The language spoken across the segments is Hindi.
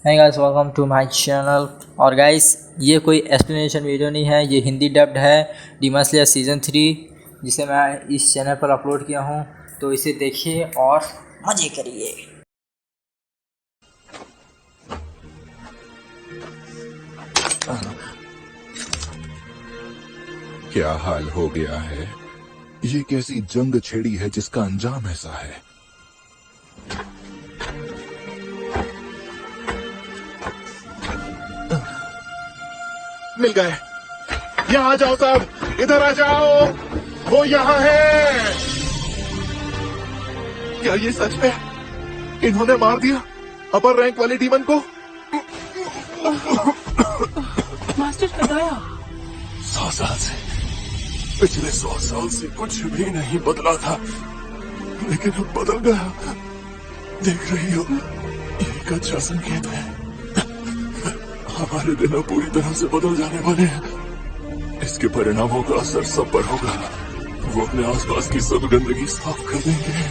है guys, welcome to my channel. और गाइस, ये कोई एक्सप्लेनेशन वीडियो नहीं है, ये हिंदी डब्ड है डीमन स्लेयर सीज़न 3 जिसे मैं इस चैनल पर अपलोड किया हूँ। तो इसे देखिए और मज़े करिए। क्या हाल हो गया है? ये कैसी जंग छेड़ी है जिसका अंजाम ऐसा है? मिल गए। यहाँ आ जाओ साहब, इधर आ जाओ, वो यहाँ है। क्या ये सच में इन्होंने मार दिया अपर रैंक वाले डीमन को? मास्टर बताया 100 साल से, पिछले 100 साल से कुछ भी नहीं बदला था, लेकिन अब बदल गया। देख रही हो, ये एक अच्छा संकेत है। हमारे दिन अब पूरी तरह से बदल जाने वाले हैं। इसके परिणामों का असर सब पर होगा। वो अपने आसपास की सब गंदगी साफ कर देंगे,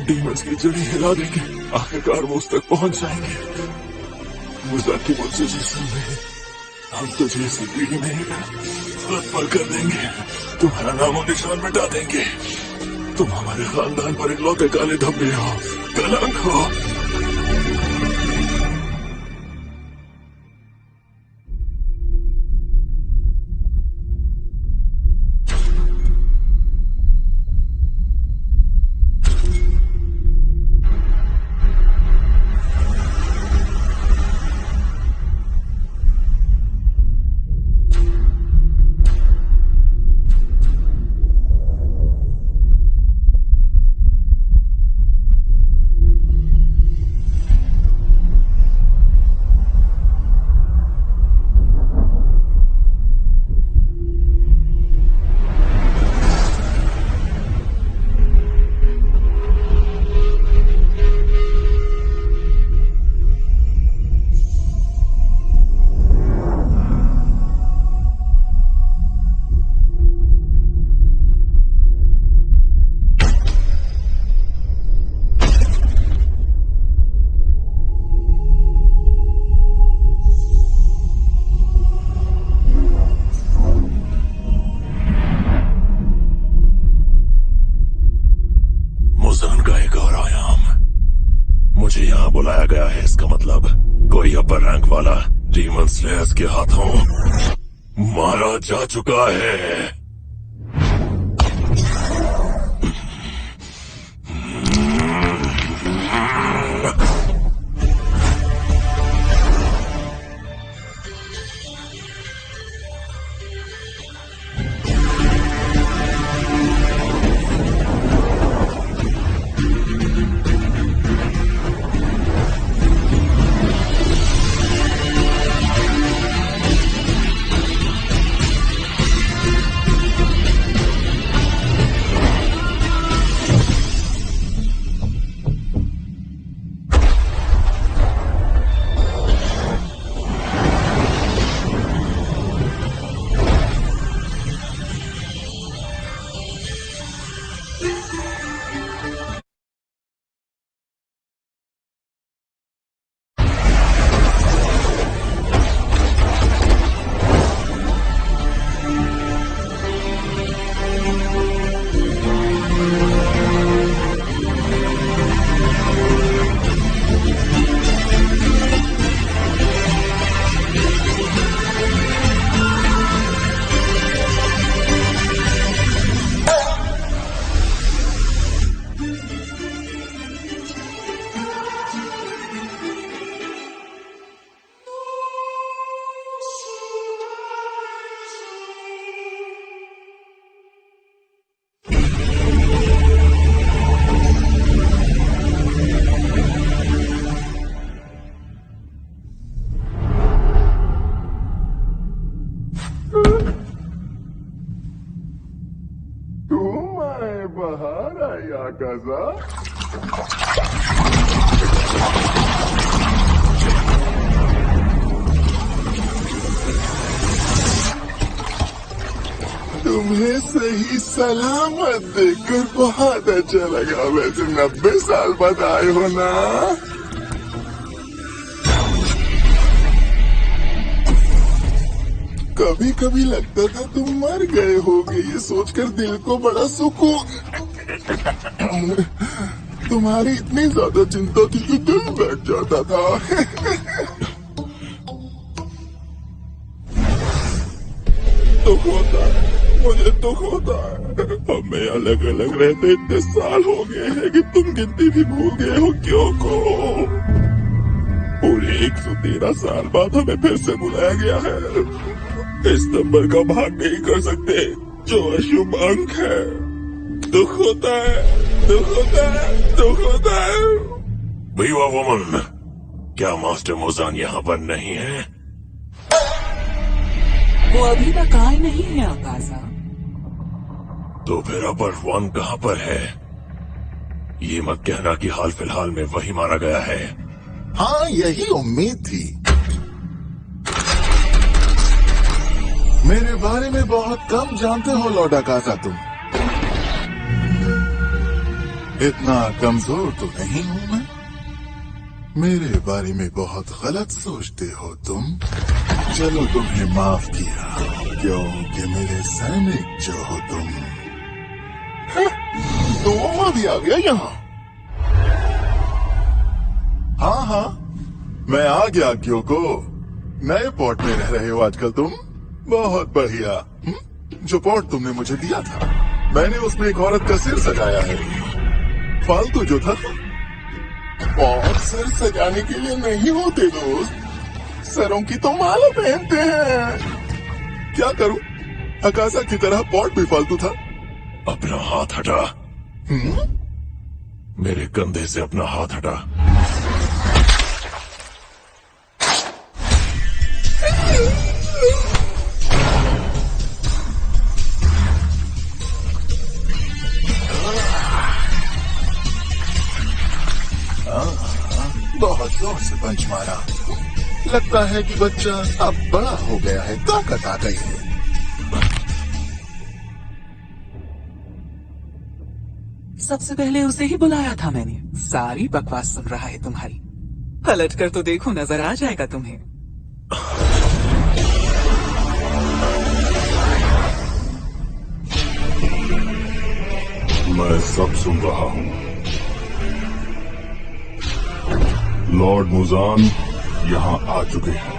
डीमंस की जड़ी हिला देंगे, आखिरकार वो उस तक पहुंच जाएंगे। मुझे की मुझसे जैसे में हम तुझे इस पीढ़ी में पर कर देंगे, तुम्हारा नामो निशान मिटा देंगे। तुम हमारे खानदान पर इकलौते काले धब्बे हो, कलंक हो। मुजान का एक और आयाम। मुझे यहाँ बुलाया गया है, इसका मतलब कोई अपर रैंक वाला डीमन स्लेयर्स के हाथों मारा जा चुका है। तुम आए बाहर आया गजा। तुम्हें सही सलामत देखकर बहुत अच्छा लगा। वैसे 90 साल बाद आए हो ना। कभी कभी लगता था तुम मर गए होगे, ये सोचकर दिल को बड़ा सुकून। तुम्हारी इतनी ज्यादा चिंता थी कि दिल बैठ जाता था। दुख होता है, मुझे दुख होता है। हमें अलग अलग रहते इतने साल हो गए हैं कि तुम गिनती भी भूल गए हो। क्यों को पूरे 113 साल बाद हमें फिर से बुलाया गया है। इस नंबर का भाग नहीं कर सकते जो अशुभ अंक है। दुख होता है, दुख होता है, दुख होता है। भैया वमन, क्या मास्टर मुजान यहाँ पर नहीं है? वो अभी तक आए नहीं है आकाशा। तो फिर अपर वन कहाँ पर है? ये मत कहना कि हाल फिलहाल में वही मारा गया है। हाँ, यही उम्मीद थी। मेरे बारे में बहुत कम जानते हो लॉर्ड आकाशा तुम। इतना कमजोर तो नहीं हूं मैं। मेरे बारे में बहुत गलत सोचते हो तुम। चलो तुम्हें माफ किया, क्योंकि मेरे सैनिक जो हो तुम। तो भी आ गया यहाँ। हाँ हाँ, मैं आ गया क्योंकि नए पॉट में रह रहे हो आजकल तुम। बहुत बढ़िया। जो पॉट तुमने मुझे दिया था, मैंने उसमें एक औरत का सिर सजाया है। फालतू जो था। पॉट सिर सजाने के लिए नहीं होते दोस्त, सरों की तो माला पहनते हैं। क्या करूं? अकाशा की तरह पॉट भी फालतू था। अपना हाथ हटा। मेरे कंधे से अपना हाथ हटा। बहुत जोर से पंच मारा। लगता है कि बच्चा अब बड़ा हो गया है, ताकत आ गई है। सबसे पहले उसे ही बुलाया था मैंने। सारी बकवास सुन रहा है तुम्हारी। पलट कर तो देखो, नजर आ जाएगा तुम्हें। मैं सब सुन रहा हूँ। लॉर्ड मुजान यहाँ आ चुके हैं।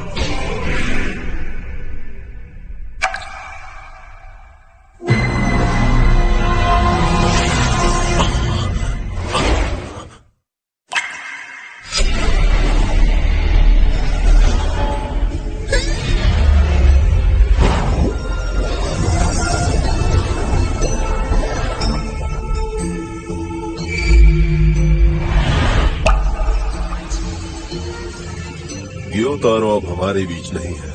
ग्योतारो अब हमारे बीच नहीं है।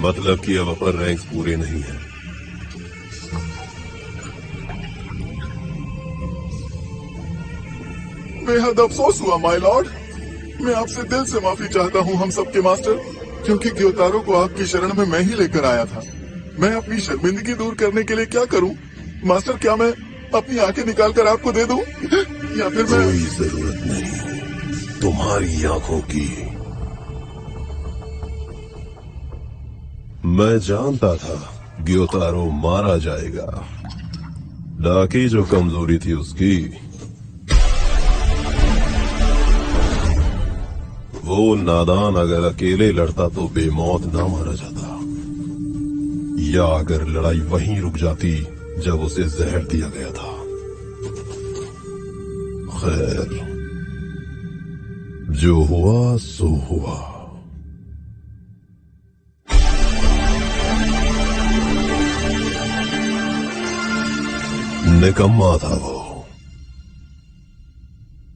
मतलब कि अब अपर रैंक्स पूरे नहीं है। बेहद अफसोस हुआ माय लॉर्ड। मैं आपसे दिल से माफी चाहता हूँ हम सबके मास्टर, क्योंकि ग्योतारो को आपकी शरण में मैं ही लेकर आया था। मैं अपनी शर्मिंदगी दूर करने के लिए क्या करूँ मास्टर? क्या मैं अपनी आंखें निकाल कर आपको दे दूं, या फिर मैं? कोई जरूरत नहीं तुम्हारी आंखों की। मैं जानता था ग्योतारो मारा जाएगा। डाकी जो कमजोरी थी उसकी, वो नादान अगर अकेले लड़ता तो बेमौत ना मारा जाता, या अगर लड़ाई वहीं रुक जाती जब उसे जहर दिया गया था। खैर, जो हुआ सो हुआ। निकम्मा था वो।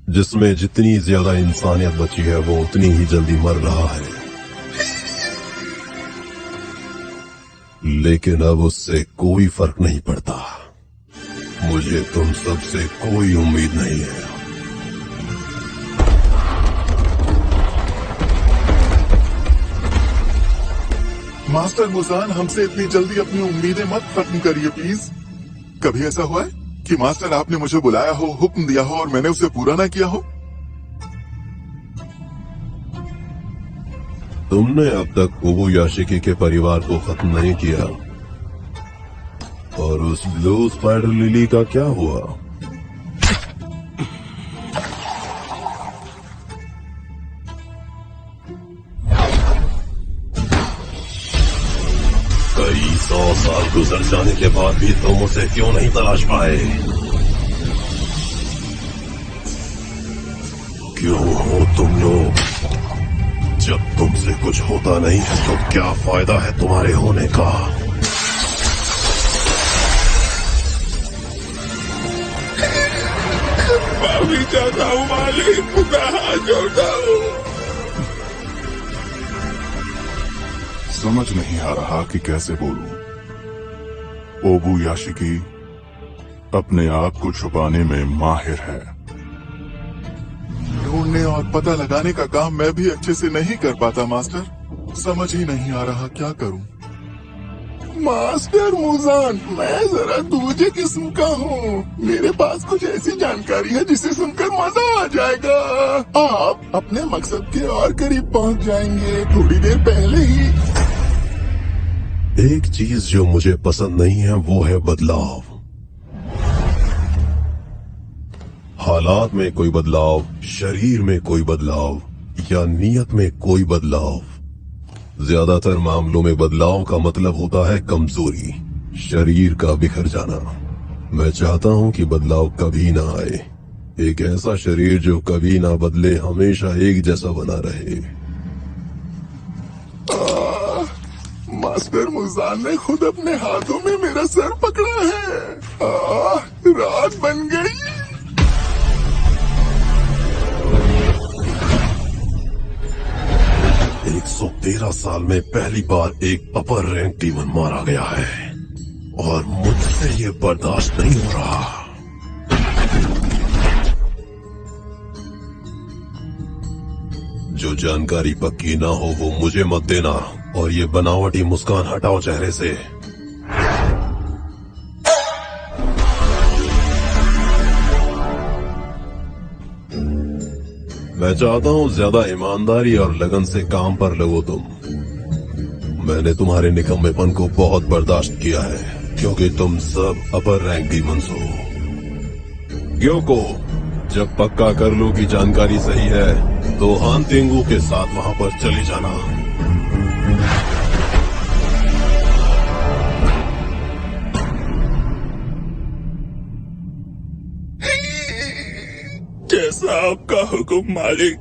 जिसमें जितनी ज्यादा इंसानियत बची है वो उतनी ही जल्दी मर रहा है। लेकिन अब उससे कोई फर्क नहीं पड़ता। मुझे तुम सबसे कोई उम्मीद नहीं है। मास्टर मुजान, हमसे इतनी जल्दी अपनी उम्मीदें मत खत्म करिए प्लीज। कभी ऐसा हुआ है कि मास्टर आपने मुझे बुलाया हो, हुक्म दिया हो और मैंने उसे पूरा ना किया हो? तुमने अब तक ओबुयाशिकी के परिवार को खत्म नहीं किया। और उस ब्लू स्पाइडर लिली का क्या हुआ? कई 100 साल गुजर जाने के बाद भी तुम उसे क्यों नहीं तलाश पाए? क्यों हो तुम लोग? जब तुमसे कुछ होता नहीं है तो क्या फायदा है तुम्हारे होने का? माफी चाहता हूँ मालिक, मैं हाथ जोड़ता हूँ। समझ नहीं आ रहा कि कैसे बोलूं। ओबुयाशिकी अपने आप को छुपाने में माहिर है। ढूंढने और पता लगाने का काम मैं भी अच्छे से नहीं कर पाता मास्टर। समझ ही नहीं आ रहा क्या करूं। मास्टर मुजान, मैं जरा दूसरे किस्म का हूँ। मेरे पास कुछ ऐसी जानकारी है जिसे सुनकर मजा आ जाएगा। आप अपने मकसद के और करीब पहुँच जाएंगे थोड़ी देर पहले ही। एक चीज जो मुझे पसंद नहीं है वो है बदलाव। हालात में कोई बदलाव, शरीर में कोई बदलाव या नीयत में कोई बदलाव। ज्यादातर मामलों में बदलाव का मतलब होता है कमजोरी, शरीर का बिखर जाना। मैं चाहता हूं कि बदलाव कभी ना आए। एक ऐसा शरीर जो कभी ना बदले, हमेशा एक जैसा बना रहे। मास्टर मुजान ने खुद अपने हाथों में मेरा सर पकड़ा है। रात बन गई। 113 साल में पहली बार एक अपर रैंक डीमन मारा गया है और मुझसे ये बर्दाश्त नहीं हो रहा। जो जानकारी पक्की ना हो वो मुझे मत देना, और ये बनावटी मुस्कान हटाओ चेहरे से। मैं चाहता हूं ज्यादा ईमानदारी और लगन से काम पर लगो तुम। मैंने तुम्हारे निकम्मेपन को बहुत बर्दाश्त किया है क्योंकि तुम सब अपर रैंक डीमंस हो। ग्योको, जब पक्का कर लो कि जानकारी सही है तो हान तेंगू के साथ वहां पर चले जाना। जैसा आपका हुक्म मालिक।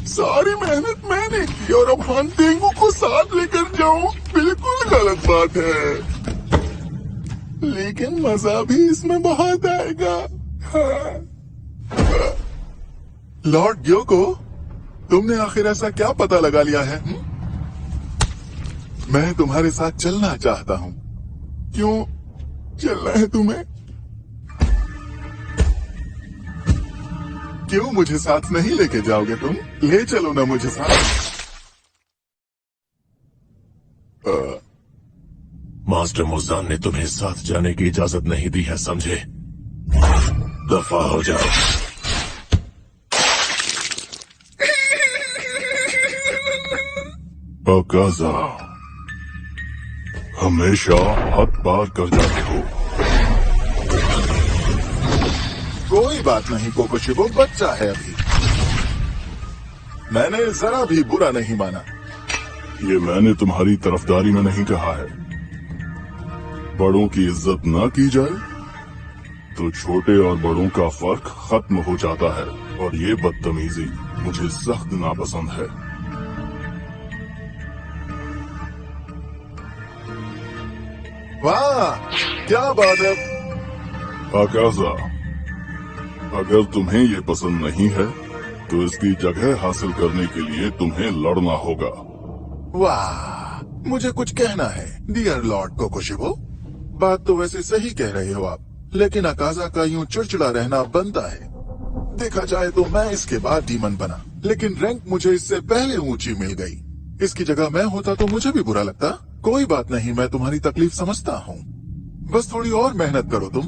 सारी मेहनत मैंने की और अब हान तेंगू को साथ लेकर जाऊं, बिल्कुल गलत बात है। लेकिन मजा भी इसमें बहुत आएगा। लॉर्ड ग्योको, तुमने आखिर ऐसा क्या पता लगा लिया है? मैं तुम्हारे साथ चलना चाहता हूँ। क्यों चलना है तुम्हें? क्यों मुझे साथ नहीं लेके जाओगे तुम? ले चलो ना मुझे साथ। मास्टर मुजान ने तुम्हें साथ जाने की इजाजत नहीं दी है, समझे? दफा हो जाओ। अकाजा, हमेशा हद पार कर जाते हो। कोई बात नहीं कोकोशिबो, बच्चा है अभी। मैंने जरा भी बुरा नहीं माना। ये मैंने तुम्हारी तरफदारी में नहीं कहा है। बड़ों की इज्जत ना की जाए तो छोटे और बड़ों का फर्क खत्म हो जाता है, और ये बदतमीजी मुझे सख्त नापसंद है। वाह, क्या बात है आकाजा। अगर तुम्हें ये पसंद नहीं है तो इसकी जगह हासिल करने के लिए तुम्हें लड़ना होगा। वाह, मुझे कुछ कहना है डियर लॉर्ड कोकोशिबो। बात तो वैसे सही कह रहे हो आप, लेकिन अकाजा का यूं चिड़चिड़ा रहना बनता है। देखा जाए तो मैं इसके बाद डीमन बना, लेकिन रैंक मुझे इससे पहले ऊंची मिल गई। इसकी जगह मैं होता तो मुझे भी बुरा लगता। कोई बात नहीं, मैं तुम्हारी तकलीफ समझता हूँ। बस थोड़ी और मेहनत करो तुम।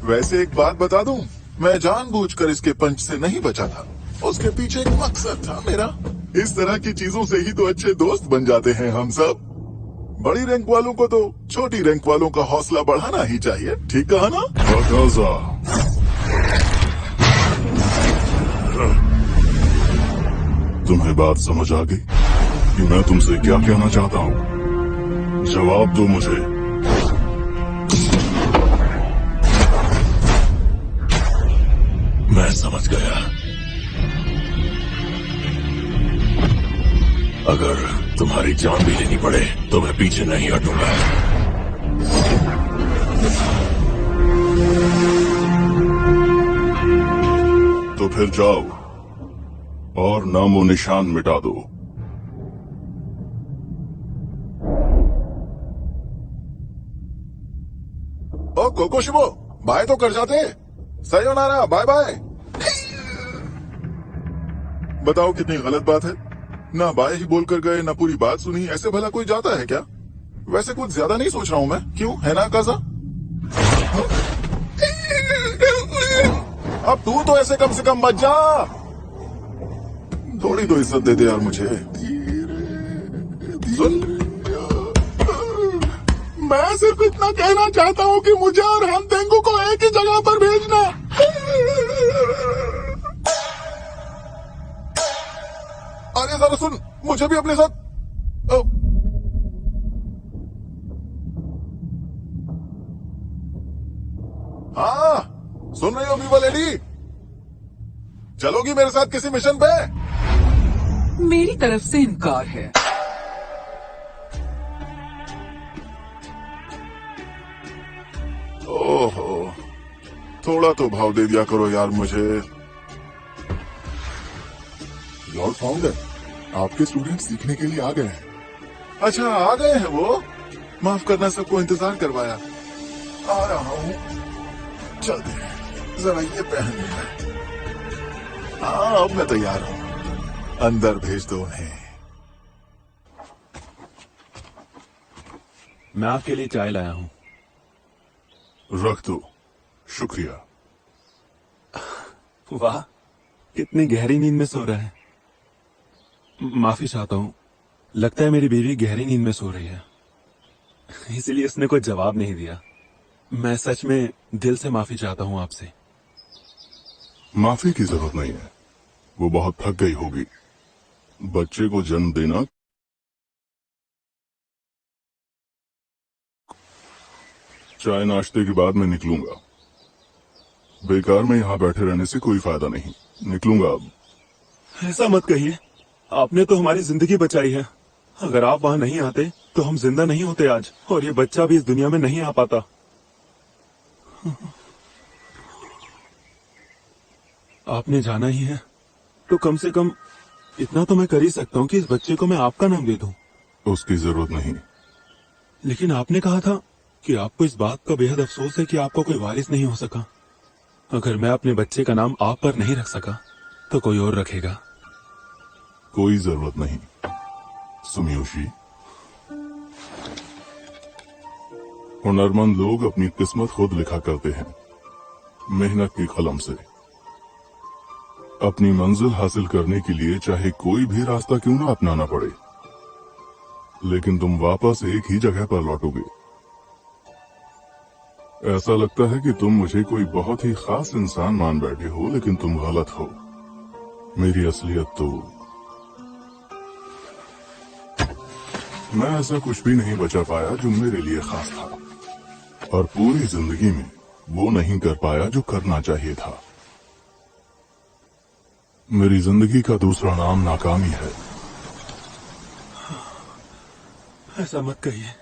वैसे एक बात बता दूं, मैं जानबूझकर इसके पंच से नहीं बचा था। उसके पीछे एक मकसद था मेरा। इस तरह की चीजों से ही तो अच्छे दोस्त बन जाते हैं हम सब। बड़ी रैंक वालों को तो छोटी रैंक वालों का हौसला बढ़ाना ही चाहिए, ठीक कहा ना? बकाजा, तुम्हें बात समझ आ गई कि मैं तुमसे क्या कहना चाहता हूँ? जवाब दो मुझे। मैं समझ गया। अगर तुम्हारी जान भी लेनी पड़े तो मैं पीछे नहीं हटूंगा। तो फिर जाओ और नामो निशान मिटा दो। ओ कोकोशिबो, बाय तो कर जाते। सायोनारा, बाय बाय। बताओ कितनी गलत बात है। ना बाय ही बोलकर गए, ना पूरी बात सुनी। ऐसे भला कोई जाता है क्या? वैसे कुछ ज्यादा नहीं सोच रहा हूं मैं, क्यों है ना काजा? अब तू तो ऐसे कम से कम बच जा। थोड़ी तो इज्जत दे दे यार मुझे। सुन, मैं सिर्फ इतना कहना चाहता हूँ कि मुझे और हम तेंगू को एक ही जगह पर भेजना। अरे जरा सुन, मुझे भी अपने साथ। ओ, हाँ, सुन रही हो बीवा लेडी? चलोगी मेरे साथ किसी मिशन पे? मेरी तरफ से इनकार है। ओहो, थोड़ा तो भाव दे दिया करो यार मुझे। लॉर्ड फाउंडर, आपके स्टूडेंट सीखने के लिए आ गए हैं। अच्छा, आ गए हैं वो? माफ करना, सबको इंतजार करवाया। आ रहा हूँ, चलते हैं। जरा ये पहन लेना। हाँ, अब मैं तैयार हूँ। अंदर भेज दो उन्हें। मैं आपके लिए चाय लाया हूं। रख दो, शुक्रिया। वाह, कितनी गहरी नींद में सो रहा है। माफी चाहता हूं, लगता है मेरी बीवी गहरी नींद में सो रही है, इसलिए उसने कोई जवाब नहीं दिया। मैं सच में दिल से माफी चाहता हूं आपसे। माफी की जरूरत नहीं है, वो बहुत थक गई होगी। बच्चे को जन्म देना चाय नाश्ते के बाद मैं निकलूंगा। बेकार में यहां बैठे रहने से कोई फायदा नहीं। निकलूंगा अब। ऐसा मत कहिए, आपने तो हमारी जिंदगी बचाई है। अगर आप वहां नहीं आते तो हम जिंदा नहीं होते आज, और ये बच्चा भी इस दुनिया में नहीं आ पाता। आपने जाना ही है तो कम से कम इतना तो मैं कर ही सकता हूँ कि इस बच्चे को मैं आपका नाम दे दूं। उसकी जरूरत नहीं। लेकिन आपने कहा था कि आपको इस बात का बेहद अफसोस है कि आपका कोई वारिस नहीं हो सका। अगर मैं अपने बच्चे का नाम आप पर नहीं रख सका तो कोई और रखेगा। कोई जरूरत नहीं सुमियोशी। हुनरमंद लोग अपनी किस्मत खुद लिखा करते हैं, मेहनत की कलम से। अपनी मंजिल हासिल करने के लिए चाहे कोई भी रास्ता क्यों ना अपनाना पड़े, लेकिन तुम वापस एक ही जगह पर लौटोगे। ऐसा लगता है कि तुम मुझे कोई बहुत ही खास इंसान मान बैठे हो, लेकिन तुम गलत हो। मेरी असलियत तो मैं ऐसा कुछ भी नहीं बचा पाया जो मेरे लिए खास था, और पूरी जिंदगी में वो नहीं कर पाया जो करना चाहिए था। मेरी जिंदगी का दूसरा नाम नाकामी है। ऐसा मत कहिए,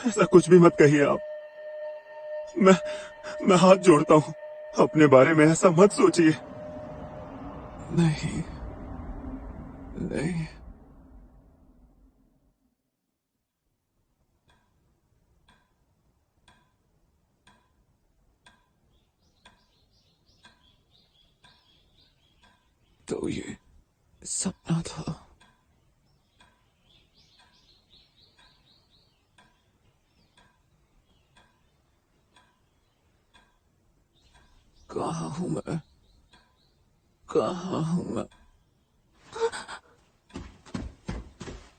ऐसा कुछ भी मत कहिए आप। मैं हाथ जोड़ता हूँ, अपने बारे में ऐसा मत सोचिए। नहीं, नहीं। तो ये सपना था। कहाँ हूँ मैं? कहाँ हूँ मैं?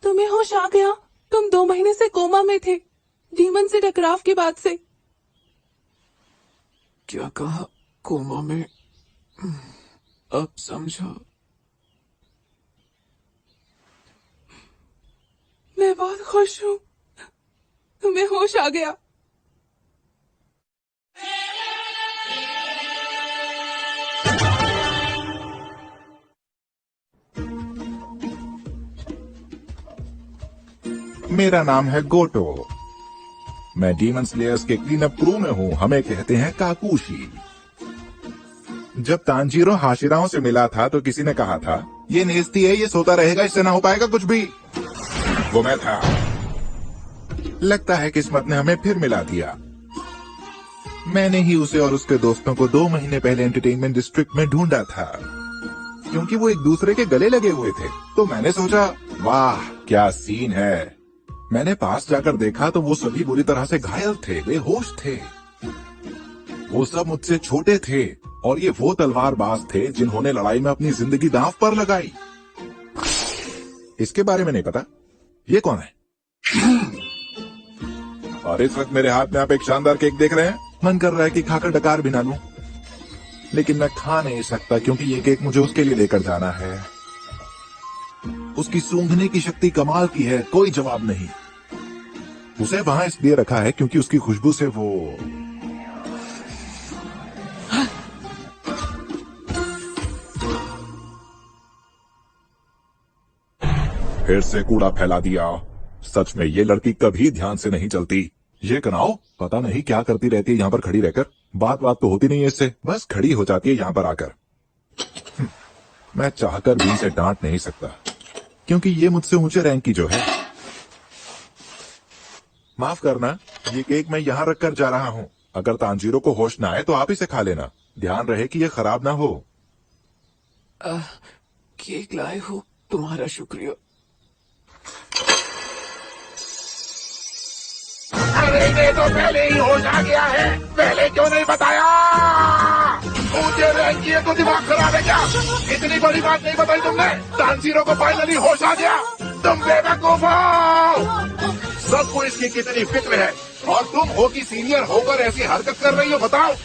तुम्हें होश आ गया? तुम 2 महीने से कोमा में थे, डीमन से टकराव के बाद से। क्या कहा? कोमा में? अब समझा। मैं बहुत खुश हूँ, तुम्हें होश आ गया। मेरा नाम है गोटो। मैं डीमन स्लेयर्स के क्लीन अप क्रू में हूँ। हमें कहते हैं काकुशी। जब तांजीरो हाशिराओं से मिला था तो किसी ने कहा था, ये नेस्ती है, ये सोता रहेगा, इससे ना हो पाएगा कुछ भी। वो मैं था। लगता है किस्मत ने हमें फिर मिला दिया। मैंने ही उसे और उसके दोस्तों को 2 महीने पहले एंटरटेनमेंट डिस्ट्रिक्ट में ढूंढा था, क्योंकि वो एक दूसरे के गले लगे हुए थे। तो मैंने सोचा, वाह क्या सीन है। मैंने पास जाकर देखा तो वो सभी बुरी तरह से घायल थे, बेहोश थे। वो सब मुझसे छोटे थे और ये वो तलवारबाज थे जिन्होंने लड़ाई में अपनी जिंदगी दांव पर लगाई। इसके बारे में नहीं पता। ये कौन है? और इस वक्त मेरे हाथ में आप एक शानदार केक देख रहे हैं। मन कर रहा है कि खाकर डकार भी ना लूं, लेकिन मैं खा नहीं सकता क्योंकि ये केक मुझे उसके लिए लेकर जाना है। उसकी सूंघने की शक्ति कमाल की है, कोई जवाब नहीं। उसे वहां इसलिए रखा है क्योंकि उसकी खुशबू से वो फिर से कूड़ा फैला दिया। सच में ये लड़की कभी ध्यान से नहीं चलती। ये कनाओ पता नहीं क्या करती रहती है यहाँ पर खड़ी रहकर। बात तो होती नहीं है इससे, बस खड़ी हो जाती है यहाँ पर आकर। मैं चाहकर भी इसे डांट नहीं सकता क्योंकि ये मुझसे ऊंचे रैंक की जो है। माफ करना, ये केक मैं यहाँ रखकर जा रहा हूँ। अगर तांजीरो को होश ना आए तो आप इसे खा लेना। ध्यान रहे कि ये खराब ना हो। केक लाए हो, तुम्हारा शुक्रिया। अरे ये तो पहले ही होश आ गया है, पहले क्यों नहीं बताया? ऊंचे रैंक की है तो दिमाग खराब है क्या? इतनी बड़ी बात नहीं बताई तुमने। तांजीरो को फाइनली होश आ गया। तुम बेवकूफ हो। सबको इसकी कितनी फिक्र है और तुम हो कि सीनियर होकर ऐसी हरकत कर रही हो, बताओ।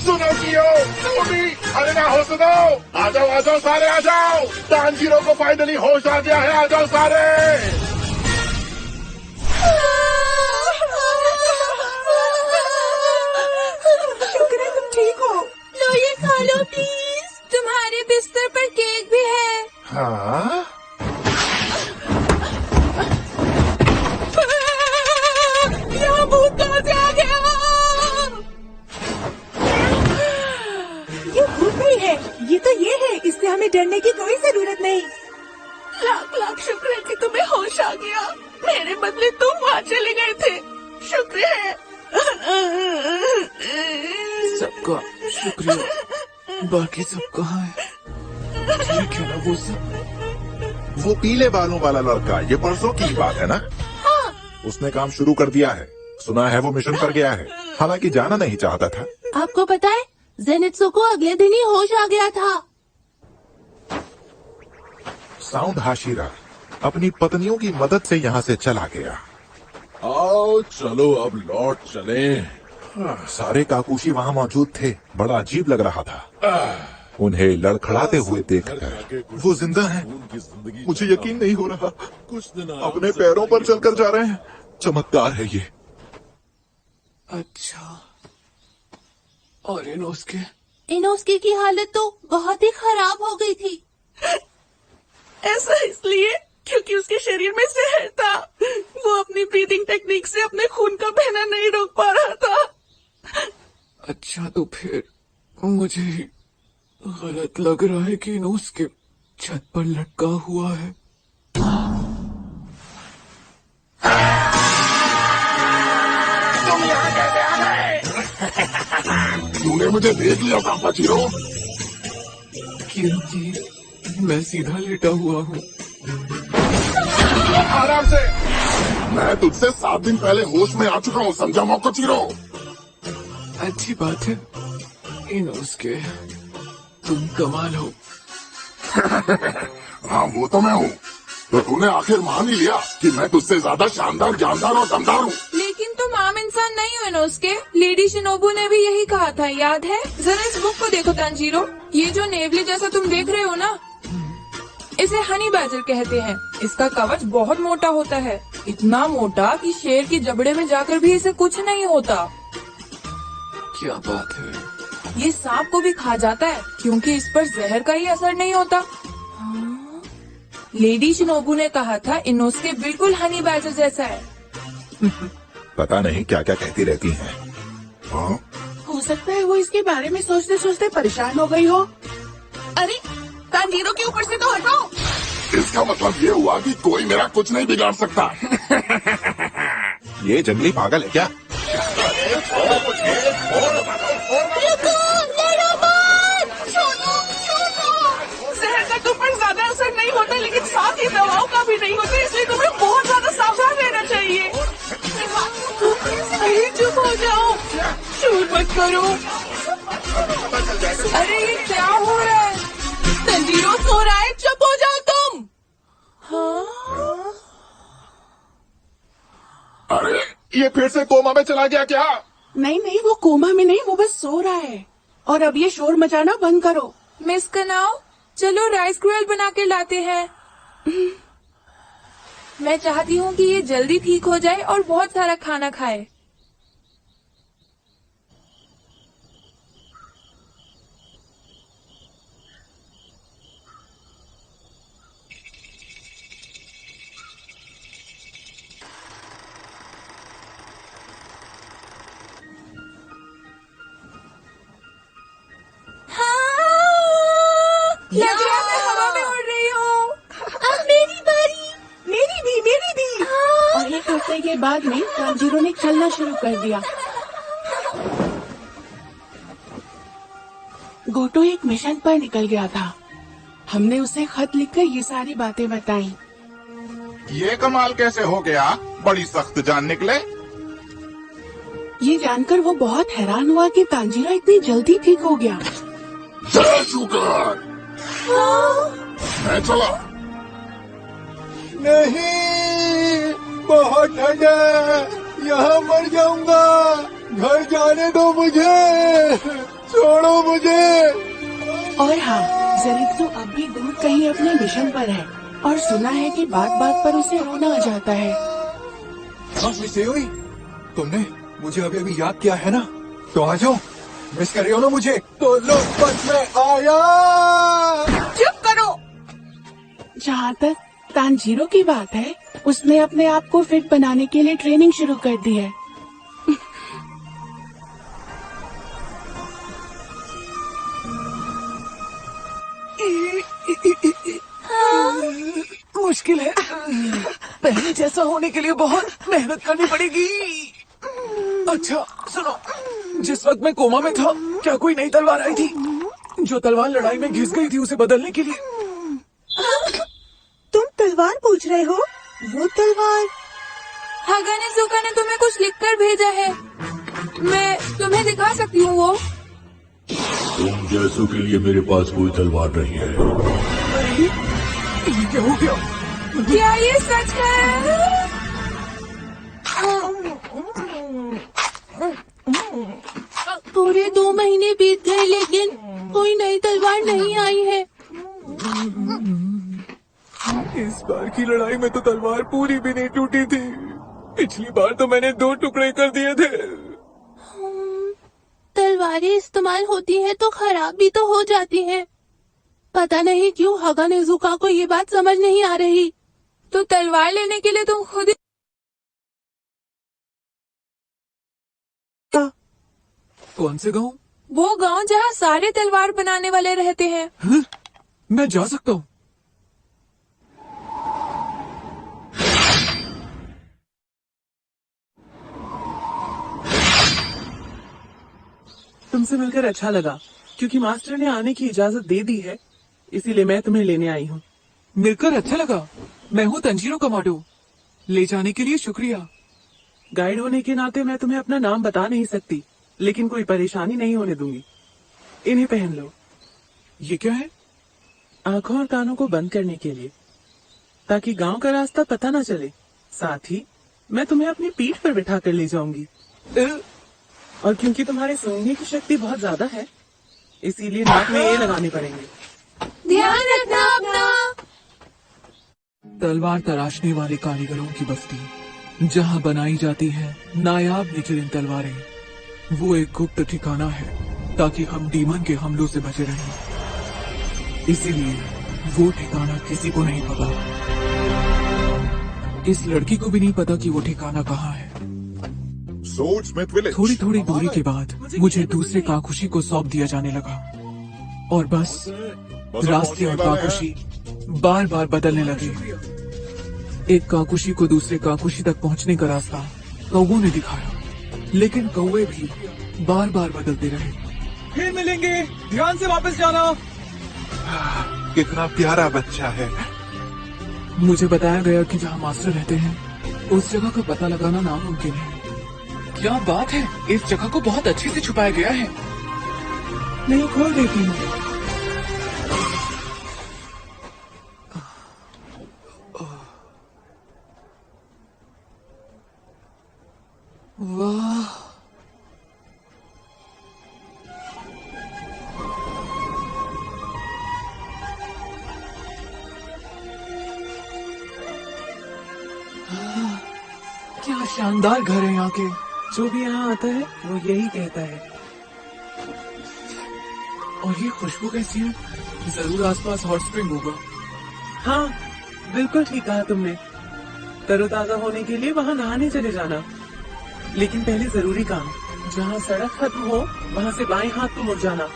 सुनो कियो, तुम भी। अरे ना हो सुनो। आ जाओ सारे आ जाओ। तांजीरो को फाइनली होश आ गया है, आ जाओ सारे। शुक्र है तुम ठीक हो। लो ये खा लो प्लीज, तुम्हारे बिस्तर पर केक भी है। हाँ? यहाँ भूत कहाँ से आ गया? ये भूत नहीं है, ये तो ये है। इससे हमें डरने की कोई जरूरत नहीं। लाख शुक्र है कि तुम्हें होश आ गया। मेरे बदले तुम वहाँ चले गए थे। शुक्र है। सबका शुक्रिया। बाकी सब कहाँ है? ठीक है ना वो सब? वो पीले बालों वाला लड़का, ये परसों की बात है ना? हाँ। उसने काम शुरू कर दिया है। सुना है वो मिशन पर गया है, हालांकि जाना नहीं चाहता था। आपको पता है, जेनित्सु को अगले दिन ही होश आ गया था। साउंड हाशिरा अपनी पत्नियों की मदद से यहाँ से चला गया। आओ चलो अब लौट चले। सारे काकुशी वहाँ मौजूद थे। बड़ा अजीब लग रहा था उन्हें लड़खड़ाते हुए देखकर। वो जिंदा हैं। मुझे यकीन नहीं हो रहा। अपने पैरों पर चलकर जा रहे हैं। चमत्कार है ये। अच्छा, और इनोस्के की हालत तो बहुत ही खराब हो गई थी। ऐसा इसलिए क्योंकि उसके शरीर में जहर था। वो अपनी ब्रीदिंग टेक्निक से अपने खून का बहना नहीं रोक पा रहा था। अच्छा, तो फिर मुझे गलत लग रहा है कि उसके छत पर लटका हुआ है। तुम यहाँ कैसे आ गए? तूने मुझे देख लिया कापाचिरो? क्योंकि मैं सीधा लेटा हुआ हूँ। आराम से। मैं तुझसे 7 दिन पहले होश में आ चुका हूँ, समझा मोकोचिरो? अच्छी बात है इन उसके तुम कमाल हो। हाँ वो तो मैं हूँ। तो तूने आखिर मान ही लिया कि मैं तुझसे ज्यादा शानदार, जानदार और दमदार हूँ। लेकिन तुम आम इंसान नहीं हो इनोस्के। लेडी शिनोबू ने भी यही कहा था, याद है? जरा इस बुक को देखो तांजीरो। ये जो नेवले जैसा तुम देख रहे हो ना, इसे हनी बैजर कहते हैं। इसका कवच बहुत मोटा होता है, इतना मोटा कि शेर की जबड़े में जाकर भी इसे कुछ नहीं होता। क्या बात है। ये सांप को भी खा जाता है क्योंकि इस पर जहर का ही असर नहीं होता। लेडी शिनोबू ने कहा था इनोस्के बिल्कुल हनी बैजर जैसा है। पता नहीं क्या क्या कहती रहती हैं। हाँ? हो सकता है वो इसके बारे में सोचते सोचते परेशान हो गई हो। अरे तांजीरो के ऊपर से तो हटाओ। इसका मतलब ये हुआ कि कोई मेरा कुछ नहीं बिगाड़ सकता। ये जंगली पागल है क्या? जहर का तुम पर ज्यादा असर नहीं होता, लेकिन साथ ही दवाओं का भी नहीं होता, इसलिए तुम्हें बहुत ज्यादा सावधान रहना चाहिए। अरे चुप हो जाओ, शोर मत करो। अरे ये क्या हो रहा है? तंजीरो सो रहा है, चुप हो जाओ तुम। हाँ? अरे ये फिर से कोमा में चला गया क्या? नहीं नहीं, वो कोमा में नहीं, वो बस सो रहा है। और अब ये शोर मचाना बंद करो। मिस कनाओ, चलो राइस ग्रिल बना के लाते हैं। मैं चाहती हूँ कि ये जल्दी ठीक हो जाए और बहुत सारा खाना खाए। लग रहा है मैं हवा में उड़ रही हूँ। अब मेरी बारी। मेरी भी। और एक हफ्ते के बाद में तांजीरो ने चलना शुरू कर दिया। गोटो एक मिशन पर निकल गया था। हमने उसे खत लिखकर ये सारी बातें बताई। ये कमाल कैसे हो गया? बड़ी सख्त जान निकले। ये जानकर वो बहुत हैरान हुआ कि तांजीरो इतनी जल्दी ठीक हो गया। जय शुगर। मैं चला। नहीं, बहुत ठंड है, यहाँ मर जाऊंगा। घर जाने दो मुझे, छोड़ो मुझे। और हाँ, ज़रीत्सु अब भी दूर कहीं अपने मिशन पर है और सुना है कि बात बात पर उसे रोना आ जाता है। हुई, तुमने मुझे अभी अभी याद किया है ना? तो आ जाओ, मिस कर रही हो ना मुझे? तो लो बस मैं आया। चुप करो। जहाँ तक तांजीरो की बात है, उसने अपने आप को फिट बनाने के लिए ट्रेनिंग शुरू कर दी है। मुश्किल है, पहले जैसा होने के लिए बहुत मेहनत करनी पड़ेगी। अच्छा सुनो, जिस वक्त मैं कोमा में था, क्या कोई नई तलवार आई थी? जो तलवार लड़ाई में घिस गई थी, उसे बदलने के लिए। तुम तलवार पूछ रहे हो? वो तलवार? हागानेजुका ने तुम्हें कुछ लिखकर भेजा है, मैं तुम्हें दिखा सकती हूँ वो। तुम जैसों के लिए मेरे पास कोई तलवार नहीं है। ये क्या हो गया? क्या ये सच है? पूरे 2 महीने बीत गए लेकिन कोई नई तलवार नहीं आई है। इस बार की लड़ाई में तो तलवार पूरी भी नहीं टूटी थी। पिछली बार तो मैंने 2 टुकड़े कर दिए थे। तलवारें इस्तेमाल होती हैं तो खराब भी तो हो जाती हैं। पता नहीं क्यों हागानेजुका को ये बात समझ नहीं आ रही। तो तलवार लेने के लिए तुम खुद ही कौन से गांव? वो गांव जहाँ सारे तलवार बनाने वाले रहते हैं। मैं जा सकता हूँ? तुमसे मिलकर अच्छा लगा, क्योंकि मास्टर ने आने की इजाजत दे दी है, इसीलिए मैं तुम्हें लेने आई हूँ। मिलकर अच्छा लगा। मैं हूँ तंजीरो कमाडो। ले जाने के लिए शुक्रिया। गाइड होने के नाते मैं तुम्हें अपना नाम बता नहीं सकती, लेकिन कोई परेशानी नहीं होने दूंगी। इन्हें पहन लो। ये क्या है? आंखों और कानों को बंद करने के लिए, ताकि गांव का रास्ता पता ना चले। साथ ही मैं तुम्हें अपनी पीठ पर बिठा कर ले जाऊंगी। और क्योंकि तुम्हारे सूंघने की शक्ति बहुत ज्यादा है, इसीलिए नाक में ये लगाने पड़ेंगे। ध्यान रखना अपना। तलवार तराशने वाले कारीगरों की बस्ती, जहाँ बनाई जाती है नायाब निचलिन तलवारें, वो एक गुप्त ठिकाना है ताकि हम डीमन के हमलों से बचे रहें। इसीलिए वो ठिकाना किसी को नहीं पता। इस लड़की को भी नहीं पता कि वो ठिकाना कहाँ है। Swordsmith Village। थोड़ी थोड़ी दूरी के बाद मुझे दूसरे काकुशी को सौंप दिया जाने लगा, और बस रास्ते और काकुशी बार बार बदलने लगे। एक काकुशी को दूसरे काकुशी तक पहुंचने का रास्ता कौवों ने दिखाया, लेकिन कौवे भी बार बार बदलते रहे। फिर मिलेंगे, ध्यान से वापस जाना। कितना प्यारा बच्चा है। मुझे बताया गया कि जहाँ मास्टर रहते हैं उस जगह का पता लगाना नामुमकिन है। क्या बात है, इस जगह को बहुत अच्छे से छुपाया गया है। नहीं, खोल देती हूँ। वाह, क्या शानदार घर है यहाँ के। जो भी यहाँ आता है वो यही कहता है। और ये खुशबू कैसी है? जरूर आसपास हॉट स्प्रिंग होगा। हाँ, बिल्कुल ठीक कहा तुमने। तरोताजा होने के लिए वहाँ नहाने चले जाना। लेकिन पहले जरूरी काम, जहाँ सड़क खत्म हो वहाँ से बाएं हाथ को मुड़ जाना।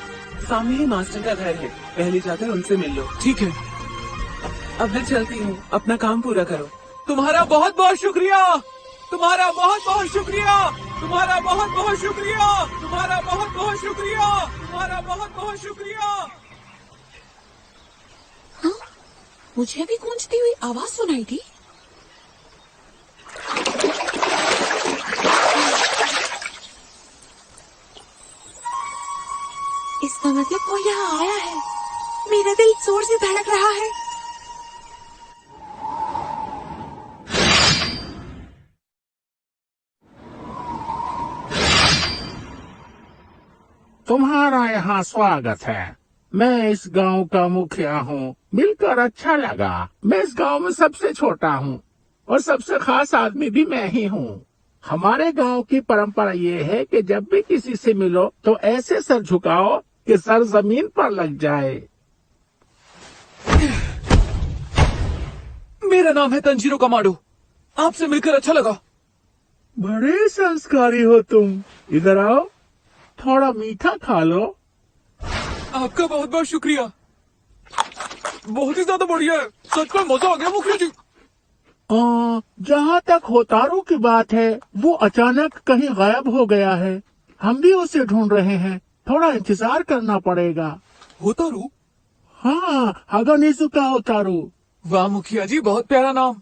सामने ही मास्टर का घर है, पहले जाकर उनसे मिल लो। ठीक है, अब मैं चलती हूँ, अपना काम पूरा करो। तुम्हारा बहुत बहुत शुक्रिया। तुम्हारा बहुत बहुत शुक्रिया। तुम्हारा बहुत बहुत शुक्रिया। तुम्हारा बहुत बहुत शुक्रिया। तुम्हारा बहुत बहुत शुक्रिया। हाँ? मुझे भी गूंजती हुई आवाज सुनाई दी। इसका मतलब कोई यहाँ आया है। मेरा दिल जोर से धड़क रहा है। तुम्हारा यहाँ स्वागत है। मैं इस गांव का मुखिया हूँ। मिलकर अच्छा लगा। मैं इस गांव में सबसे छोटा हूँ और सबसे खास आदमी भी मैं ही हूँ। हमारे गांव की परंपरा ये है कि जब भी किसी से मिलो तो ऐसे सर झुकाओ कि सर जमीन पर लग जाए। मेरा नाम है तंजीरो कमाडो। आपसे मिलकर अच्छा लगा। बड़े संस्कारी हो तुम। इधर आओ, थोड़ा मीठा खा लो। आपका बहुत बहुत शुक्रिया। बहुत ही ज्यादा बढ़िया है, सच में मजा आ गया मुखिया जी। जहाँ तक होतारू की बात है, वो अचानक कहीं गायब हो गया है। हम भी उसे ढूंढ रहे हैं, थोड़ा इंतजार करना पड़ेगा। होतारू? हाँ, हगानेजुका होतारू। वाह मुखिया जी, बहुत प्यारा नाम।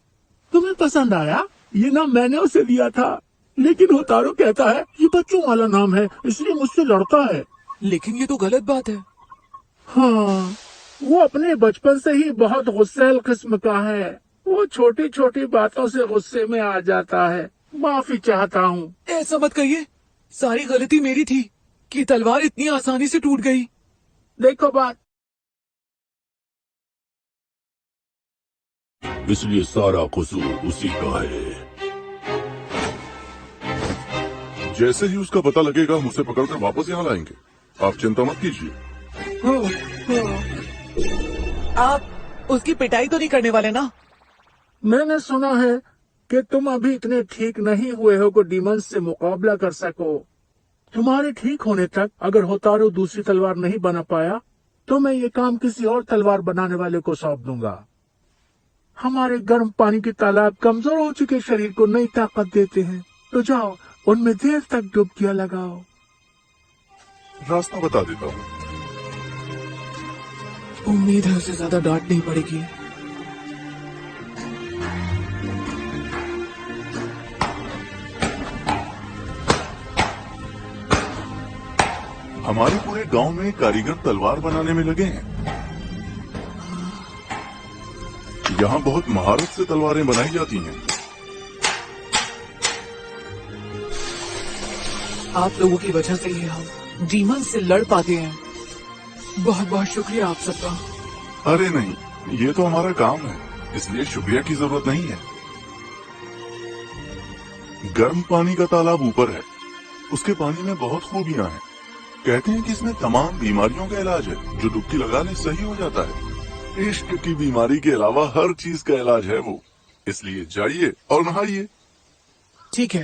तुम्हें पसंद आया? ये नाम मैंने उसे दिया था, लेकिन होतारू कहता है ये बच्चों वाला नाम है, इसलिए मुझसे लड़ता है। लेकिन ये तो गलत बात है। हाँ, वो अपने बचपन से ही बहुत गुस्सैल किस्म का है। वो छोटी छोटी बातों से गुस्से में आ जाता है। माफी चाहता हूँ। ऐसा मत कहिए, सारी गलती मेरी थी कि तलवार इतनी आसानी से टूट गई। देखो बात, इसलिए सारा कसूर उसी का है। जैसे ही उसका पता लगेगा हम उसे पकड़कर वापस यहाँ लाएंगे। आप चिंता मत कीजिए। आप उसकी पिटाई तो नहीं करने वाले ना? मैंने सुना है कि तुम अभी इतने ठीक नहीं हुए हो कि डीमंस से मुकाबला कर सको। तुम्हारे ठीक होने तक अगर होतारू दूसरी तलवार नहीं बना पाया तो मैं ये काम किसी और तलवार बनाने वाले को सौंप दूंगा। हमारे गर्म पानी के तालाब कमजोर हो चुके शरीर को नई ताकत देते हैं, तो जाओ उनमें देर तक डुबकियां लगाओ। रास्ता बता देता हूँ। उम्मीद है उसे ज्यादा डांट नहीं पड़ेगी। हमारे पूरे गांव में कारीगर तलवार बनाने में लगे हैं। यहाँ बहुत महारत से तलवारें बनाई जाती हैं। आप लोगों की वजह से ही हम डीमन से लड़ पाते हैं। बहुत बहुत शुक्रिया आप सबका। अरे नहीं, ये तो हमारा काम है, इसलिए शुक्रिया की जरूरत नहीं है। गर्म पानी का तालाब ऊपर है, उसके पानी में बहुत खूबियां हैं। कहते हैं कि इसमें तमाम बीमारियों का इलाज है, जो डुबकी लगा ले सही हो जाता है। इश्क की बीमारी के अलावा हर चीज का इलाज है वो, इसलिए जाइए और नहाइए। ठीक है।